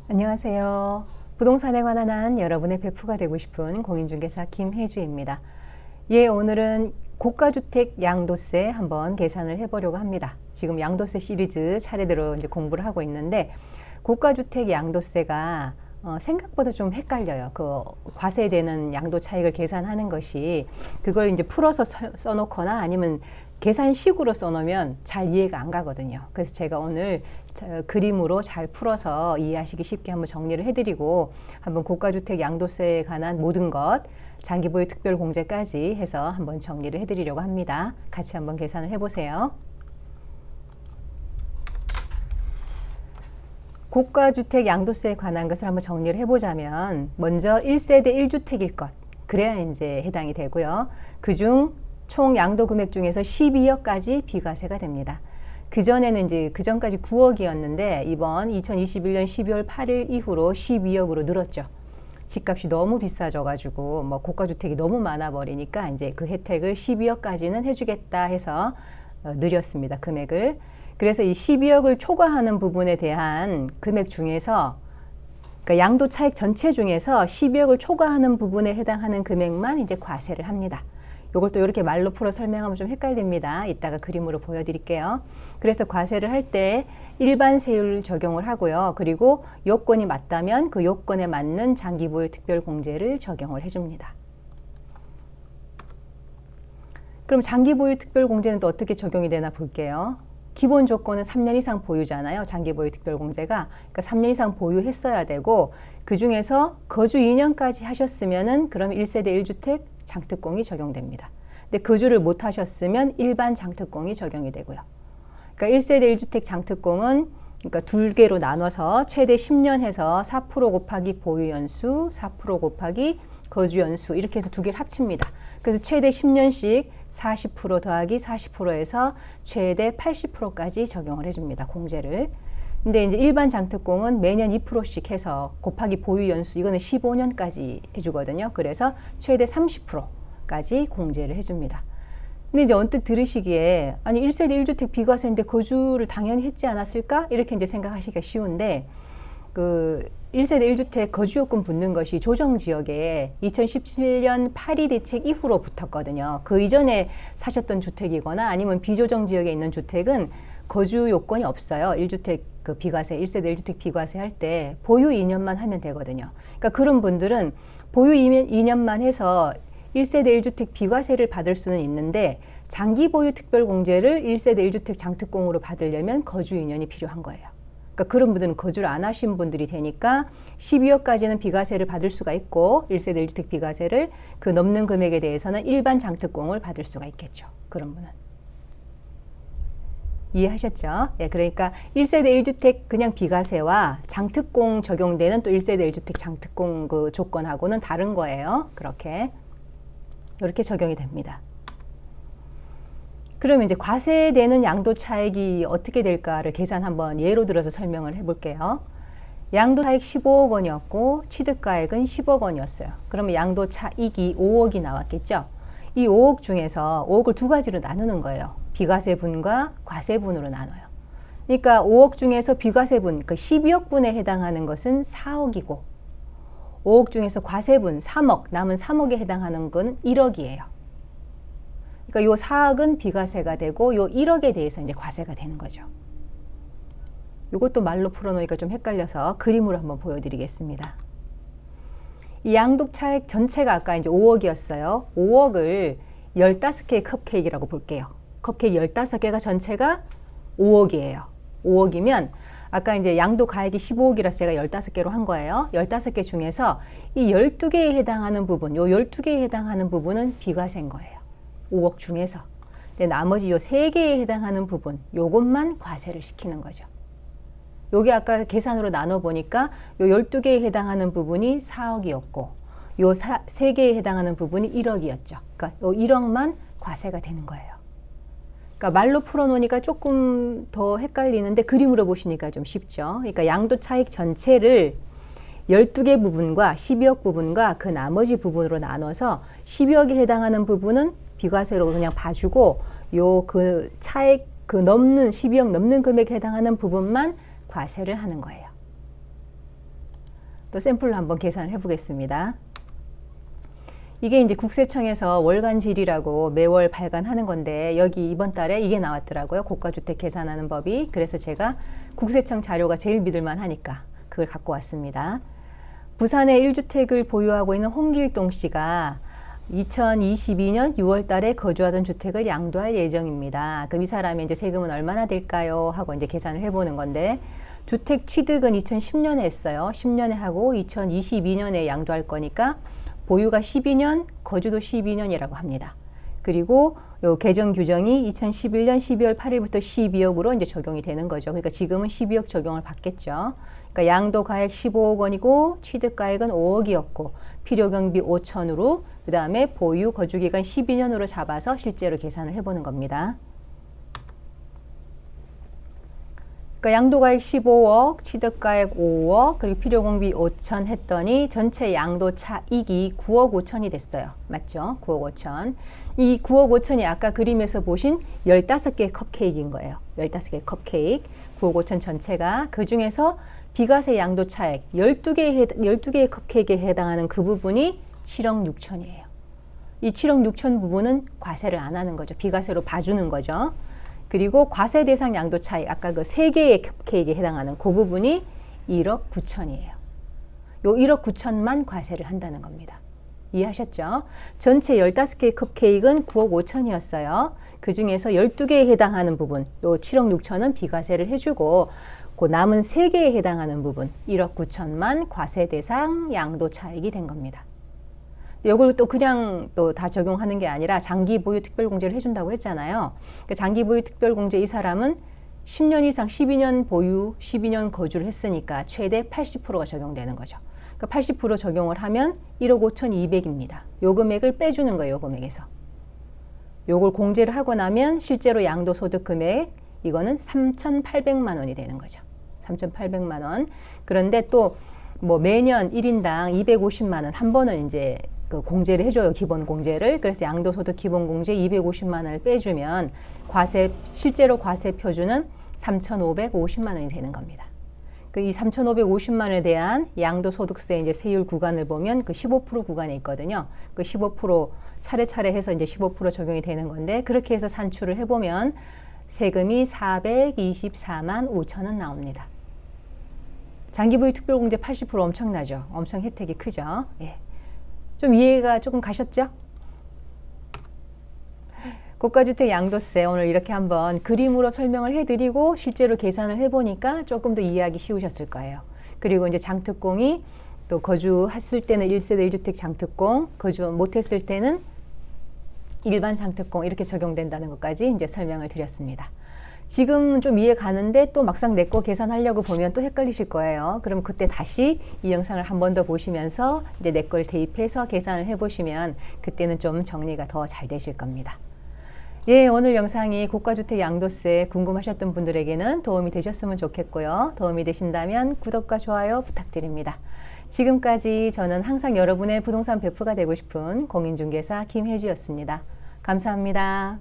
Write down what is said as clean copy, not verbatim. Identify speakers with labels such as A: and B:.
A: 안녕하세요. 부동산에 관한 한 여러분의 베프가 되고 싶은 공인중개사 김혜주입니다. 오늘은 고가주택 양도세 한번 계산을 해보려고 합니다. 지금 양도세 시리즈 차례대로 이제 공부를 하고 있는데, 고가주택 양도세가 생각보다 좀 헷갈려요. 그 과세되는 양도 차익을 계산하는 것이, 그걸 이제 풀어서 써놓거나 아니면 계산식으로 써놓으면 잘 이해가 안 가거든요. 그래서 제가 오늘 그림으로 잘 풀어서 이해하시기 쉽게 한번 정리를 해드리고, 한번 고가주택 양도세에 관한 모든 것, 장기보유 특별공제까지 해서 한번 정리를 해드리려고 합니다. 같이 한번 계산을 해보세요. 고가주택 양도세에 관한 것을 한번 정리를 해보자면, 먼저 1세대 1주택일 것, 그래야 이제 해당이 되고요. 그중 총 양도 금액 중에서 12억까지 비과세가 됩니다. 그전에는 이제 그전까지 9억이었는데 이번 2021년 12월 8일 이후로 12억으로 늘었죠. 집값이 너무 비싸져가지고 뭐 고가주택이 너무 많아 버리니까 이제 그 혜택을 12억까지는 해주겠다 해서 늘렸습니다. 금액을. 그래서 이 12억을 초과하는 부분에 대한 금액 중에서, 그러니까 양도 차익 전체 중에서 12억을 초과하는 부분에 해당하는 금액만 이제 과세를 합니다. 이걸 또 이렇게 말로 풀어 설명하면 좀 헷갈립니다. 이따가 그림으로 보여드릴게요. 그래서 과세를 할 때 일반 세율 적용을 하고요. 그리고 요건이 맞다면 그 요건에 맞는 장기보유 특별공제를 적용을 해줍니다. 그럼 장기보유 특별공제는 또 어떻게 적용이 되나 볼게요. 기본 조건은 3년 이상 보유잖아요. 장기보유 특별공제가. 그러니까 3년 이상 보유했어야 되고, 그 중에서 거주 2년까지 하셨으면은 그럼 1세대 1주택 장특공이 적용됩니다. 근데 거주를 못 하셨으면 일반 장특공이 적용이 되고요. 그러니까 1세대 1주택 장특공은 그러니까 두 개로 나눠서 최대 10년 해서 4% 곱하기 보유연수, 4% 곱하기 거주연수, 이렇게 해서 두 개를 합칩니다. 그래서 최대 10년씩 40% 더하기 40%에서 최대 80%까지 적용을 해줍니다. 공제를. 근데 이제 일반 장특공은 매년 2%씩 해서 곱하기 보유 연수, 이거는 15년까지 해주거든요. 그래서 최대 30%까지 공제를 해줍니다. 근데 이제 언뜻 들으시기에, 아니 1세대 1주택 비과세인데 거주를 당연히 했지 않았을까? 이렇게 이제 생각하시기가 쉬운데, 그 1세대 1주택 거주요건 붙는 것이 조정지역에 2017년 8.2 대책 이후로 붙었거든요. 그 이전에 사셨던 주택이거나 아니면 비조정지역에 있는 주택은 거주 요건이 없어요. 1주택 그 비과세, 1세대 1주택 비과세 할 때 보유 2년만 하면 되거든요. 그러니까 그런 분들은 보유 2년만 해서 1세대 1주택 비과세를 받을 수는 있는데, 장기 보유 특별공제를 1세대 1주택 장특공으로 받으려면 거주 2년이 필요한 거예요. 그러니까 그런 분들은 거주를 안 하신 분들이 되니까 12억까지는 비과세를 받을 수가 있고, 1세대 1주택 비과세를 그 넘는 금액에 대해서는 일반 장특공을 받을 수가 있겠죠. 그런 분은. 이해하셨죠? 예, 그러니까 1세대 1주택 그냥 비과세와 장특공 적용되는 또 1세대 1주택 장특공 그 조건하고는 다른 거예요. 그렇게. 이렇게 적용이 됩니다. 그러면 이제 과세되는 양도 차익이 어떻게 될까를 계산 한번 예로 들어서 설명을 해볼게요. 양도 차익 15억 원이었고 취득가액은 10억 원이었어요. 그러면 양도 차익이 5억이 나왔겠죠? 이 5억 중에서 5억을 두 가지로 나누는 거예요. 비과세분과 과세분으로 나눠요. 그러니까 5억 중에서 비과세분, 그 12억 분에 해당하는 것은 4억이고, 5억 중에서 과세분 3억, 남은 3억에 해당하는 건 1억이에요. 그러니까 요 4억은 비과세가 되고 요 1억에 대해서 이제 과세가 되는 거죠. 이것도 말로 풀어놓으니까 좀 헷갈려서 그림으로 한번 보여드리겠습니다. 이 양도 차익 전체가 아까 이제 5억이었어요. 5억을 15개의 컵케이크라고 볼게요. 컵케이크 15개가 전체가 5억이에요. 5억이면 아까 이제 양도 가액이 15억이라서 제가 15개로 한 거예요. 15개 중에서 이 12개에 해당하는 부분, 요 12개에 해당하는 부분은 비과세인 거예요. 5억 중에서. 근데 나머지 요 3개에 해당하는 부분, 요것만 과세를 시키는 거죠. 요게 아까 계산으로 나눠보니까 요 12개에 해당하는 부분이 4억이었고, 요 3개에 해당하는 부분이 1억이었죠. 그러니까 요 1억만 과세가 되는 거예요. 그러니까 말로 풀어놓으니까 조금 더 헷갈리는데 그림으로 보시니까 좀 쉽죠. 그러니까 양도 차익 전체를 12개 부분과 12억 부분과 그 나머지 부분으로 나눠서 12억에 해당하는 부분은 비과세로 그냥 봐주고, 요 그 차액 그 넘는 12억 넘는 금액에 해당하는 부분만 과세를 하는 거예요. 또 샘플로 한번 계산을 해보겠습니다. 이게 이제 국세청에서 월간 질이라고 매월 발간하는 건데 여기 이번 달에 이게 나왔더라고요. 고가주택 계산하는 법이. 그래서 제가 국세청 자료가 제일 믿을만 하니까 그걸 갖고 왔습니다. 부산에 1주택을 보유하고 있는 홍길동 씨가 2022년 6월 달에 거주하던 주택을 양도할 예정입니다. 그럼 이 사람이 이제 세금은 얼마나 될까요? 하고 이제 계산을 해보는 건데 주택 취득은 2010년에 했어요. 10년에 하고 2022년에 양도할 거니까 보유가 12년, 거주도 12년이라고 합니다. 그리고 요 개정 규정이 2011년 12월 8일부터 12억으로 이제 적용이 되는 거죠. 그러니까 지금은 12억 적용을 받겠죠. 그러니까 양도 가액 15억 원이고 취득 가액은 5억이었고 필요 경비 5천으로 그다음에 보유 거주 기간 12년으로 잡아서 실제로 계산을 해보는 겁니다. 그러니까 양도가액 15억, 취득가액 5억, 그리고 필요공비 5천 했더니 전체 양도 차익이 9억 5천이 됐어요. 맞죠? 9억 5천. 이 9억 5천이 아까 그림에서 보신 15개의 컵케이크인 거예요. 15개의 컵케이크. 9억 5천 전체가 그중에서 비과세 양도 차액 12개의 컵케이크에 해당하는 그 부분이 7억 6천이에요. 이 7억 6천 부분은 과세를 안 하는 거죠. 비과세로 봐주는 거죠. 그리고 과세 대상 양도 차익, 아까 그 3개의 컵케이크에 해당하는 그 부분이 1억 9천이에요. 요 1억 9천만 과세를 한다는 겁니다. 이해하셨죠? 전체 15개의 컵케이크는 9억 5천이었어요. 그 중에서 12개에 해당하는 부분, 요 7억 6천은 비과세를 해주고 그 남은 3개에 해당하는 부분, 1억 9천만 과세 대상 양도 차익이 된 겁니다. 이걸 또 그냥 또 다 적용하는 게 아니라 장기 보유 특별공제를 해준다고 했잖아요. 그러니까 장기 보유 특별공제 이 사람은 10년 이상 12년 보유, 12년 거주를 했으니까 최대 80%가 적용되는 거죠. 그러니까 80% 적용을 하면 1억 5,200입니다. 요 금액을 빼주는 거예요. 요 금액에서. 요걸 공제를 하고 나면 실제로 양도소득 금액 이거는 3,800만 원이 되는 거죠. 3,800만 원. 그런데 또 뭐 매년 1인당 250만 원 한 번은 이제 그 공제를 해줘요. 기본 공제를. 그래서 양도소득 기본 공제 250만 원을 빼주면 실제로 과세 표준은 3,550만 원이 되는 겁니다. 그 이 3,550만 원에 대한 양도소득세 이제 세율 구간을 보면 그 15% 구간에 있거든요. 그 15% 차례차례 해서 이제 15% 적용이 되는 건데 그렇게 해서 산출을 해보면 세금이 424만 5천 원 나옵니다. 장기보유 특별공제 80% 엄청나죠. 엄청 혜택이 크죠. 예. 좀 이해가 조금 가셨죠? 고가주택 양도세 오늘 이렇게 한번 그림으로 설명을 해드리고 실제로 계산을 해보니까 조금 더 이해하기 쉬우셨을 거예요. 그리고 이제 장특공이 또 거주했을 때는 1세대 1주택 장특공, 거주 못했을 때는 일반 장특공 이렇게 적용된다는 것까지 이제 설명을 드렸습니다. 지금 좀 이해 가는데 또 막상 내 거 계산하려고 보면 또 헷갈리실 거예요. 그럼 그때 다시 이 영상을 한 번 더 보시면서 이제 내 걸 대입해서 계산을 해보시면 그때는 좀 정리가 더 잘 되실 겁니다. 예, 오늘 영상이 고가주택 양도세 궁금하셨던 분들에게는 도움이 되셨으면 좋겠고요. 도움이 되신다면 구독과 좋아요 부탁드립니다. 지금까지 저는 항상 여러분의 부동산 베프가 되고 싶은 공인중개사 김혜주였습니다. 감사합니다.